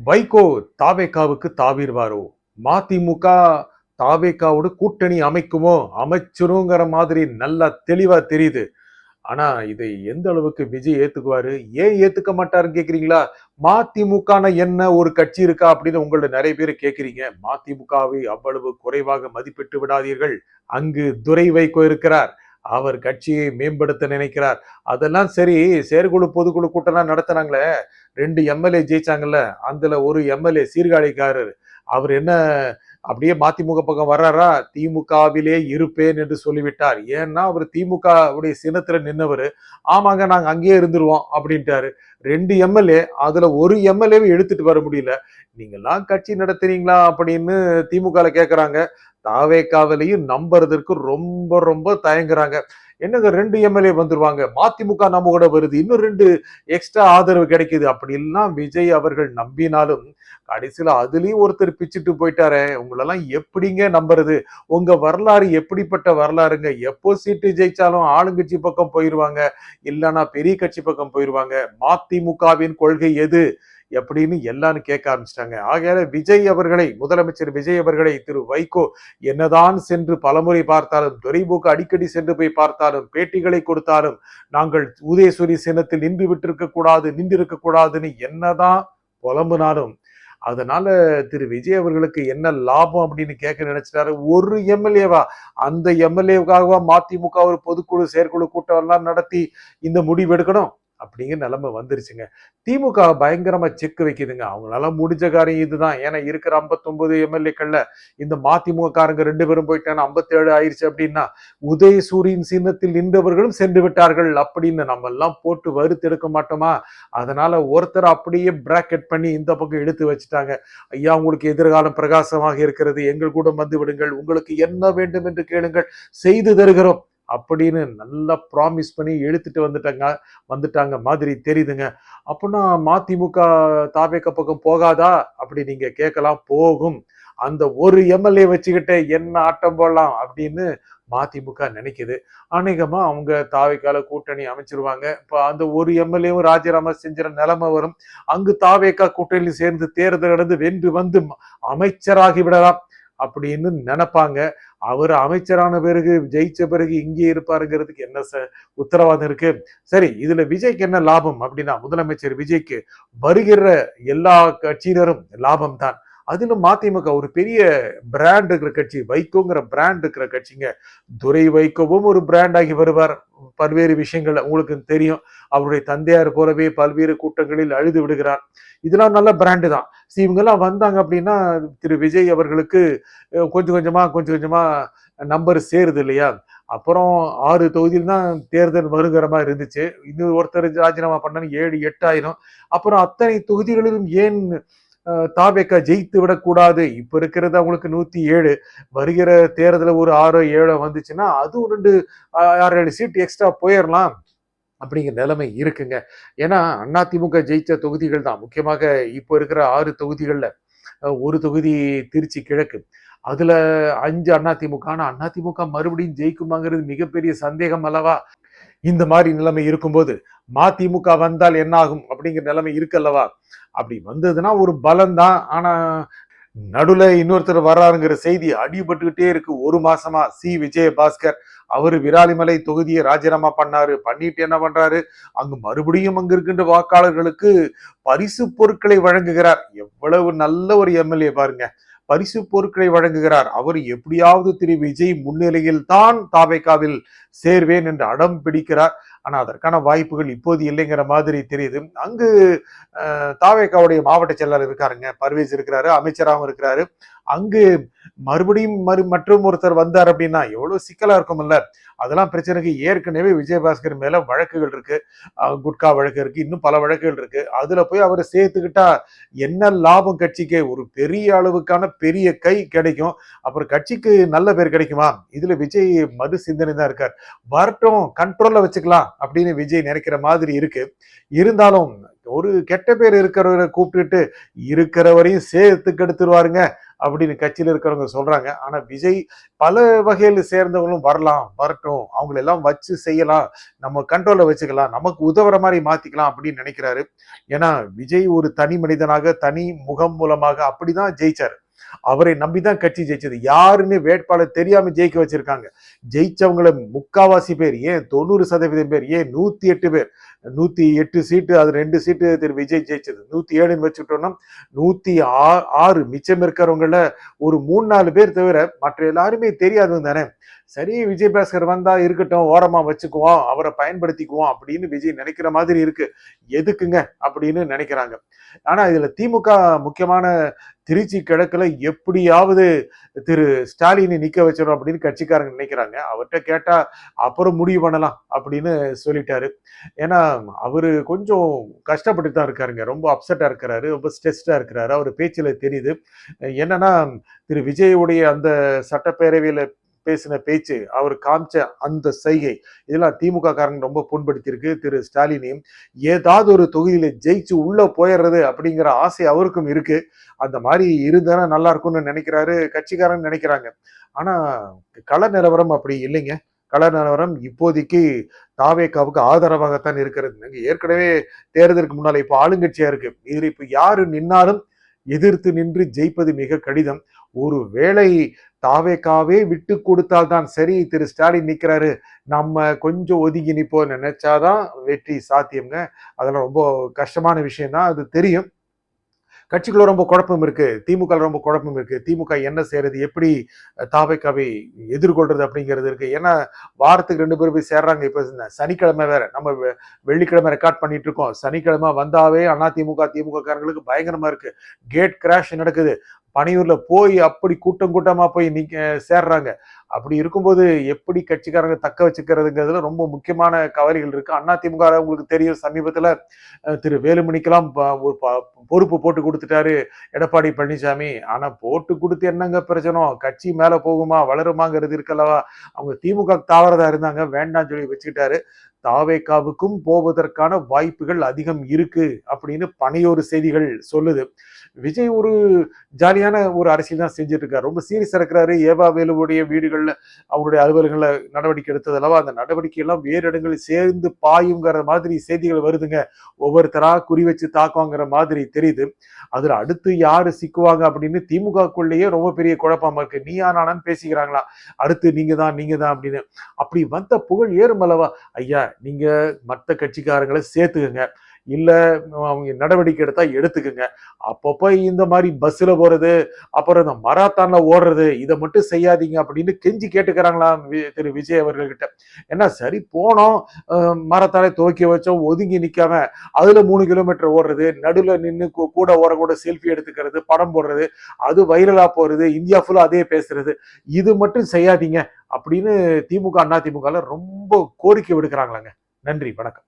வைகோ தாவேகாவுக்கு தாவிடுவாரோ? மதிமுக தாவேகாவோட கூட்டணி அமைக்குமோ அமைச்சிருங்கிற மாதிரி நல்லா தெளிவா தெரியுது. ஆனா இதை எந்த அளவுக்கு விஜய் ஏத்துக்குவாரு, ஏன் ஏத்துக்க மாட்டாருன்னு கேக்குறீங்களா? மதிமுகனா என்ன ஒரு கட்சி இருக்கா அப்படின்னு உங்களோட நிறைய பேர் கேக்குறீங்க. மதிமுகவை அவ்வளவு குறைவாக மதிப்பிட்டு விடாதீர்கள். அங்கு துரை வைகோ இருக்கிறார். அவர் கட்சியை மேம்படுத்த நினைக்கிறார். அதெல்லாம் சரி. செயற்குழு பொதுக்குழு கூட்டம் நடத்தினாங்களே, 2 எம்எல்ஏ ஜெயிச்சாங்கல்ல, அதுல ஒரு எம்எல்ஏ சீர்காழிக்காரர். அவர் என்ன அப்படியே மதிமுக பக்கம் வர்றாரா? திமுகவிலே இருப்பேன் என்று சொல்லிவிட்டார். ஏன்னா அவர் திமுக உடைய சின்னத்துல நின்னவர். ஆமாங்க நாங்க அங்கேயே இருந்துருவோம் அப்படின்ட்டாரு. 2 எம்எல்ஏ, அதுல ஒரு எம்எல்ஏவை எடுத்துட்டு வர முடியல. நீங்கெல்லாம் கட்சி நடத்துறீங்களா அப்படின்னு திமுக கேக்குறாங்க. தாவேக்காவிலையும் நம்புறதற்கு ரொம்ப ரொம்ப தயங்குறாங்க. என்னங்க 2 எம்எல்ஏ வந்துருவாங்க, மதிமுக நம்ம கூட வருது, இன்னும் 2 எக்ஸ்ட்ரா ஆதரவு கிடைக்குது அப்படின்லாம் விஜய் அவர்கள் நம்பினாலும் கடைசியில அதுலயும் ஒருத்தர் பிச்சுட்டு போயிட்டாரே. உங்களெல்லாம் எப்படிங்க நம்புறது? உங்க வரலாறு எப்படிப்பட்ட வரலாறுங்க? எப்போ சீட்டு ஜெயிச்சாலும் ஆளுங்கட்சி பக்கம் போயிருவாங்க, இல்லைன்னா பெரிய கட்சி பக்கம் போயிருவாங்க. மதிமுகவின் கொள்கை எது எப்படின்னு எல்லாரும் கேட்க ஆரம்பிச்சிட்டாங்க. ஆகையால விஜய் அவர்களை, முதலமைச்சர் விஜய் அவர்களை திரு வைகோ என்னதான் சென்று பலமுறை பார்த்தாலும், துரைமுக அடிக்கடி சென்று போய் பார்த்தாலும், பேட்டிகளை கொடுத்தாலும், நாங்கள் உதயசூரி சின்னத்தில் நின்று விட்டிருக்க கூடாது, நின்றிருக்க கூடாதுன்னு என்னதான் புலம்புனாலும், அதனால திரு விஜய் அவர்களுக்கு என்ன லாபம் அப்படின்னு கேட்க நினைச்சிட்டாரு. ஒரு எம்எல்ஏவா? அந்த எம்எல்ஏவுக்காகவா மதிமுக ஒரு பொதுக்குழு செயற்குழு கூட்டம் எல்லாம் நடத்தி இந்த முடிவு எடுக்கணும் அப்படிங்கிற நிலைமை வந்துருச்சுங்க. திமுக பயங்கரமா செக் வைக்குதுங்க. அவங்களால முடிஞ்ச காரியம் இதுதான். ஏன்னா இருக்கிற 59 எம்எல்ஏக்கள்ல இந்த மதிமுக காரங்க 2 பேரும் போயிட்டாங்க, 57 ஆயிருச்சு அப்படின்னா உதயசூரியின் சின்னத்தில் நின்றவர்களும் சென்று விட்டார்கள் அப்படின்னு நம்ம எல்லாம் போட்டு வறுத்து எடுக்க மாட்டோமா? அதனால ஒருத்தர் அப்படியே பிராக்கெட் பண்ணி இந்த பக்கம் இழுத்து வச்சுட்டாங்க. ஐயா உங்களுக்கு எதிர்காலம் பிரகாசமாக இருக்கிறது, எங்கள் கூட வந்து விடுங்கள், உங்களுக்கு என்ன வேண்டும் என்று கேளுங்கள், செய்து தருகிறோம் அப்படின்னு நல்லா ப்ராமிஸ் பண்ணி எடுத்துட்டு வந்துட்டாங்க மாதிரி தெரியுதுங்க. அப்படின்னா மதிமுக தாவேக பக்கம் போகாதா அப்படி நீங்க கேட்கலாம். போகும். அந்த ஒரு எம்எல்ஏ வச்சுக்கிட்டு என்ன ஆட்டம் போடலாம் அப்படின்னு மதிமுக நினைக்குது. அநேகமா அவங்க தாவேக்கால கூட்டணி அமைச்சிருவாங்க. இப்ப அந்த ஒரு எம்எல்ஏவும் ராஜினாமா செஞ்சிட நிலைமை வரும். அங்கு தாவேக்கா கூட்டணியில் சேர்ந்து தேர்தல் நடந்து வென்று வந்து அமைச்சராகி விடலாம் அப்படின்னு நினைப்பாங்க. அவர் அமைச்சரான பிறகு ஜெயிச்ச பிறகு இங்கே இருப்பாருங்கிறதுக்கு என்ன உத்தரவாதம் இருக்கு? சரி, இதுல விஜய்க்கு என்ன லாபம் அப்படின்னா, முதலமைச்சர் விஜய்க்கு வருகிற எல்லா கட்சியினரும் லாபம் தான். அதிலும் மதிமுக ஒரு பெரிய பிராண்ட் இருக்கிற கட்சி, வைகோங்கிற பிராண்ட் இருக்கிற கட்சிங்க. துரை வைகோவும் ஒரு பிராண்ட் ஆகி வருவார். பல்வேறு விஷயங்கள் உங்களுக்கு தெரியும். அவருடைய தந்தையார் போலவே பல்வேறு கூட்டங்களில் அழுது விடுகிறார். இதெல்லாம் நல்ல பிராண்டு தான். இவங்கெல்லாம் வந்தாங்க அப்படின்னா திரு விஜய் அவர்களுக்கு கொஞ்சம் கொஞ்சமா நம்பர் சேருது இல்லையா? அப்புறம் 6 தொகுதியில் தான் தேர்தல் வருகிற மாதிரி இருந்துச்சு. இன்னும் ஒருத்தர் ராஜினாமா பண்ணா 7, 8 ஆயிரும். அப்புறம் அத்தனை தொகுதிகளிலும் ஏன் தாவேக்கா ஜெயித்து விடக்கூடாது? இப்ப இருக்கிறது அவங்களுக்கு 107. வருகிற தேர்தல ஒரு 6, 7 வந்துச்சுன்னா அதுவும் 2, 6, 7 சீட் எக்ஸ்ட்ரா போயிடலாம் அப்படிங்கிற நிலைமை இருக்குங்க. ஏன்னா அதிமுக ஜெயிச்ச தொகுதிகள் தான் முக்கியமாக இப்போ இருக்கிற 6 தொகுதிகள்ல ஒரு தொகுதி திருச்சி கிழக்கு. அதுல 5 அதிமுக. ஆனா அதிமுக மறுபடியும் ஜெயிக்குமாங்கிறது மிகப்பெரிய சந்தேகம் அல்லவா? இந்த மாதிரி நிலைமை இருக்கும்போது மதிமுக வந்தால் என்ன ஆகும் அப்படிங்கிற நிலைமை இருக்குல்லவா? அப்படி வந்ததுன்னா ஒரு பலம் தான். ஆனா நடுல இன்னொருத்தர் வர்றாருங்கிற செய்தி அடிபட்டுக்கிட்டே இருக்கு ஒரு மாசமா. விஜயபாஸ்கர் அவரு விராலிமலை தொகுதியை ராஜினாமா பண்ணாரு. பண்ணிட்டு என்ன பண்றாரு? அங்கு மறுபடியும் அங்க இருக்கின்ற வாக்காளர்களுக்கு பரிசு பொருட்களை வழங்குகிறார். எவ்வளவு நல்ல ஒரு எம்எல்ஏ பாருங்க. பரிசு பொருட்களை வழங்குகிறார். அவர் எப்படியாவது திரு விஜய் முன்னிலையில் தான் தாவேக்காவில் சேர்வேன் என்று அடம் பிடிக்கிறார். ஆனா அதற்கான வாய்ப்புகள் இப்போது இல்லைங்கிற மாதிரி தெரியுது. அங்கு தாவேக்காவுடைய மாவட்ட செயலாளர் இருக்காருங்க, பர்வேஸ் இருக்கிறாரு, அமைச்சராகவும் இருக்கிறாரு. அங்கு மறுபடியும் மற்றும் ஒருத்தர் வந்தார் அப்படின்னா எவ்வளவு சிக்கலா இருக்கும்ல. அதெல்லாம் பிரச்சனைக்கு ஏற்கனவே விஜயபாஸ்கர் மேல வழக்குகள் இருக்கு. குட்கா வழக்கு இருக்கு, இன்னும் பல வழக்குகள் இருக்கு. அதுல போய் அவரை சேர்த்துக்கிட்டா என்ன லாபம் கட்சிக்கு? ஒரு பெரிய அளவுக்கான பெரிய கை கிடைக்கும். அப்புறம் கட்சிக்கு நல்ல பேர் கிடைக்குமா? இதுல விஜய் மறு சிந்தனை தான் இருக்கார். வரட்டும், கண்ட்ரோல்ல வச்சுக்கலாம் அப்படின்னு விஜய் நினைக்கிற மாதிரி இருக்கு. இருந்தாலும் ஒரு கெட்ட பேர் இருக்கிறவரை கூப்பிட்டுட்டு இருக்கிறவரையும் சேர்த்து கெடுத்துருவாருங்க அப்படின்னு கட்சியில இருக்கிறவங்க சொல்றாங்க. ஆனா விஜய் பல வகையில சேர்ந்தவங்களும் வரலாம், வரட்டும், அவங்கள எல்லாம் வச்சு செய்யலாம், நம்ம கண்ட்ரோல்ல வச்சுக்கலாம், நமக்கு உதவுற மாதிரி மாத்திக்கலாம் அப்படின்னு நினைக்கிறாரு. ஏன்னா விஜய் ஒரு தனி மனிதனாக தனி முகம் மூலமாக அப்படிதான் ஜெயிச்சாரு. அவரை நம்பிதான் கட்சி ஜெயிச்சது. யாருன்னு வேட்பாளர் தெரியாம ஜெயிக்க வச்சிருக்காங்க. ஜெயிச்சவங்கள முக்காவாசி பேர், ஏன் 90% பேர், ஏன் 108 பேர், 108 சீட்டு, அது 2 சீட்டு திரு விஜய் ஜெயிச்சது. 107ன்னு வச்சுட்டோம்னா 106 மிச்சம் இருக்கிறவங்கள ஒரு 3-4 பேர் தவிர மற்ற எல்லாருமே தெரியாதவங்க தானே. சரி, விஜய் பாஸ்கர் வந்தா இருக்கட்டும், ஓரமா வச்சுக்குவோம், அவரை பயன்படுத்திக்குவோம் அப்படின்னு விஜய் நினைக்கிற மாதிரி இருக்கு. எதுக்குங்க அப்படின்னு நினைக்கிறாங்க. ஆனா இதுல திமுக முக்கியமான திருச்சி கிழக்குல எப்படியாவது திரு ஸ்டாலினை நிக்க வச்சிடும் அப்படின்னு கட்சிக்காரங்க நினைக்கிறாங்க. அவர்கிட்ட கேட்டா அப்புறம் முடிவு பண்ணலாம் அப்படின்னு சொல்லிட்டாரு. ஏன்னா அவரு கொஞ்சம் கஷ்டப்பட்டு தான் இருக்காருங்க. ரொம்ப அப்செட்டா இருக்கிறாரு, ரொம்ப ஸ்ட்ரெஸ்டா இருக்கிறாரு. அவர் பேச்சுல தெரியுது. என்னன்னா திரு விஜயுடைய அந்த சட்டப்பேரவையில பேசின பேச்சு, அவர் காமிச்ச அந்த செய்கை, இதெல்லாம் திமுக காரங்க ரொம்ப புண்படுத்தியிருக்கு திரு ஸ்டாலினையும். ஏதாவது ஒரு தொகுதியில ஜெயிச்சு உள்ள போயிடுறது அப்படிங்கிற ஆசை அவருக்கும் இருக்கு. அந்த மாதிரி இருந்தா நல்லா இருக்கும்னு நினைக்கிறாரு, கட்சிக்காரங்க நினைக்கிறாங்க. ஆனா கள நிலவரம் அப்படி இல்லைங்க. கள நிலவரம் இப்போதைக்கு தாவேகாவுக்கு ஆதரவாகத்தான் இருக்கிறது. ஏற்கனவே தேர்தலுக்கு முன்னால இப்ப ஆளுங்கட்சியா இருக்கு. இதுல இப்ப யாரு நின்னாலும் எதிர்த்து நின்று ஜெயிப்பது மிக கடினம். ஒரு வேளை தாவேகாவே விட்டு கொடுத்தால் தான் சரி, திரு ஸ்டாலின் நிக்கிறாரு, நம்ம கொஞ்சம் ஒதுங்கி நிப்போம் நினைச்சாதான் வெற்றி சாத்தியம்ங்க. அதெல்லாம் ரொம்ப கஷ்டமான விஷயம் தான், அது தெரியும். கட்சிக்குள்ள ரொம்ப குழப்பம் இருக்கு, திமுக ரொம்ப குழப்பம் இருக்கு. திமுக என்ன செய்யறது, எப்படி தாவேகாவை எதிர்கொள்றது அப்படிங்கிறது இருக்கு. ஏன்னா வாரத்துக்கு 2 பேர் போய் சேர்றாங்க. இப்ப சனிக்கிழமை வேற, நம்ம வெள்ளிக்கிழமை ரெக்கார்ட் பண்ணிட்டு இருக்கோம். சனிக்கிழமை வந்தாவே அதிமுக திமுக காரங்களுக்கு பயங்கரமா இருக்கு. கேட் கிராஷ் நடக்குது. பனையூர்ல போய் அப்படி கூட்டம் கூட்டமா போய் சேர்றாங்க. அப்படி இருக்கும்போது எப்படி கட்சிக்காரங்க தக்க வச்சுக்கிறதுங்கிறதுல ரொம்ப முக்கியமான கவலைகள் இருக்கு. அதிமுக உங்களுக்கு தெரியும், சமீபத்துல திரு வேலுமணிக்கெல்லாம் ஒரு பொறுப்பு போட்டு கொடுத்துட்டாரு எடப்பாடி பழனிசாமி. ஆனா போட்டு கொடுத்து என்னங்க பிரச்சனம், கட்சி மேல போகுமா வளருமாங்கிறது இருக்கல்லவா. அவங்க திமுக தாவறதா இருந்தாங்க, வேண்டாம் சொல்லி வச்சுக்கிட்டாரு. தாவேகாவுக்கும் போவதற்கான வாய்ப்புகள் அதிகம் இருக்கு அப்படின்னு பனையோரு செய்திகள் சொல்லுது. விஜய் ஒரு ஜாலியான ஒரு அரசியல் தான் செஞ்சுட்டு இருக்காரு. ரொம்ப சீரியஸா இருக்கிறாரு. ஏவா வேலுவுடைய வீடுகள்ல அவருடைய அலுவலகங்கள்ல நடவடிக்கை எடுத்தது அல்லவா, அந்த நடவடிக்கை எல்லாம் வேறு இடங்களில் சேர்ந்து பாயுங்கிற மாதிரி செய்திகள் வருதுங்க. ஒவ்வொருத்தரா குறி வச்சு தாக்குவாங்கிற மாதிரி தெரியுது. அதுல அடுத்து யாரு சிக்குவாங்க அப்படின்னு திமுகக்குள்ளேயே ரொம்ப பெரிய குழப்பமா இருக்கு. நீயா நானான்னு பேசிக்கிறாங்களா, அடுத்து நீங்க தான் அப்படின்னு. அப்படி வந்த புகழ் ஏறும் அல்லவா. ஐயா, நீங்க மற்ற கட்சிக்காரங்களை சேர்த்துக்கங்க, இல்ல அவங்க நடவடிக்கை எடுத்தா எடுத்துக்குங்க. அப்பப்போ இந்த மாதிரி பஸ்ல போறது, அப்புறம் இந்த மராத்தான்ல ஓடுறது, இதை மட்டும் செய்யாதீங்க அப்படின்னு கெஞ்சி கேட்டுக்கிறாங்களாம் திரு விஜய் அவர்கள்கிட்ட. ஏன்னா சரி போனோம், மரத்தாலே துவக்கி வச்சோம், ஒதுங்கி நிக்காம அதுல 3 கிலோமீட்டர் ஓடுறது, நடுவுல நின்று கூட ஓர கூட செல்ஃபி எடுத்துக்கிறது, படம் போடுறது, அது வைரலா போறது, இந்தியா ஃபுல்லா அதே பேசுறது, இது மட்டும் செய்யாதீங்க அப்படின்னு திமுக அதிமுக ரொம்ப கோரிக்கை விடுக்கிறாங்களாங்க. நன்றி, வணக்கம்.